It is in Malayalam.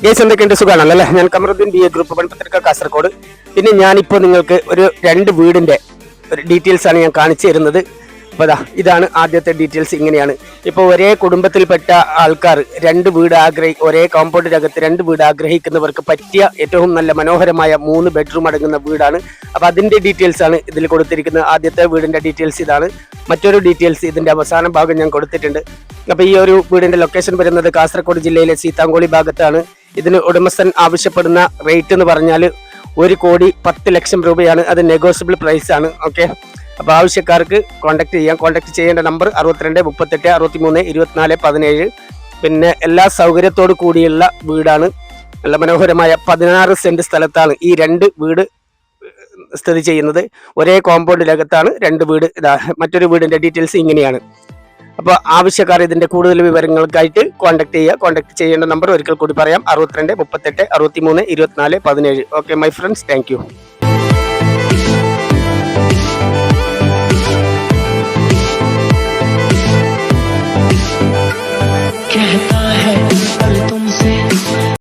കേസ് എന്തൊക്കെയുണ്ട് സുഖമാണല്ലോ അല്ലേ? ഞാൻ കമറുദ്ദീൻ BA ഗ്രൂപ്പ് പൺപത്രിക കാസർഗോഡ്. പിന്നെ ഞാനിപ്പോൾ നിങ്ങൾക്ക് ഒരു 2 വീടിൻ്റെ ഒരു ഡീറ്റെയിൽസ് ആണ് ഞാൻ കാണിച്ചു തരുന്നത്. അപ്പോൾ ഇതാണ് ആദ്യത്തെ ഡീറ്റെയിൽസ്. ഇങ്ങനെയാണ്. ഇപ്പോൾ ഒരേ കുടുംബത്തിൽപ്പെട്ട ആൾക്കാർ 2 വീട് ഒരേ കോമ്പൗണ്ടിനകത്ത് 2 വീട് ആഗ്രഹിക്കുന്നവർക്ക് പറ്റിയ ഏറ്റവും നല്ല മനോഹരമായ 3 ബെഡ്റൂം അടങ്ങുന്ന വീടാണ്. അപ്പോൾ അതിൻ്റെ ഡീറ്റെയിൽസ് ആണ് ഇതിൽ കൊടുത്തിരിക്കുന്നത്. ആദ്യത്തെ വീടിൻ്റെ ഡീറ്റെയിൽസ് ഇതാണ്. മറ്റൊരു ഡീറ്റെയിൽസ് ഇതിൻ്റെ അവസാന ഭാഗം ഞാൻ കൊടുത്തിട്ടുണ്ട്. അപ്പോൾ ഈ ഒരു വീടിൻ്റെ ലൊക്കേഷൻ വരുന്നത് കാസർഗോഡ് ജില്ലയിലെ സീതാങ്കോളി ഭാഗത്താണ്. ഇതിന് ഉടമസ്ഥൻ ആവശ്യപ്പെടുന്ന റേറ്റ് എന്ന് പറഞ്ഞാൽ 1,10,00,000 രൂപയാണ്. അത് നെഗോഷ്യബിൾ പ്രൈസ് ആണ്. ഓക്കെ, അപ്പോൾ ആവശ്യക്കാർക്ക് കോൺടാക്ട് ചെയ്യാം. കോൺടാക്ട് ചെയ്യേണ്ട നമ്പർ 62 38 63 24 17. പിന്നെ എല്ലാ സൗകര്യത്തോടു കൂടിയുള്ള വീടാണ്. നല്ല മനോഹരമായ 16 സെന്റ് സ്ഥലത്താണ് ഈ 2 വീട് സ്ഥിതി ചെയ്യുന്നത്. ഒരേ കോമ്പൗണ്ടിനകത്താണ് 2 വീട്. മറ്റൊരു വീടിന്റെ ഡീറ്റെയിൽസ് ഇങ്ങനെയാണ്. അപ്പോൾ ആവശ്യക്കാർ ഇതിന്റെ കൂടുതൽ വിവരങ്ങൾക്കായിട്ട് കോൺടാക്ട് ചെയ്യുക. കോൺടാക്ട് ചെയ്യേണ്ട നമ്പർ ഒരിക്കൽ കൂടി പറയാം: 62 38 63 24 17. Okay my friends, thank you.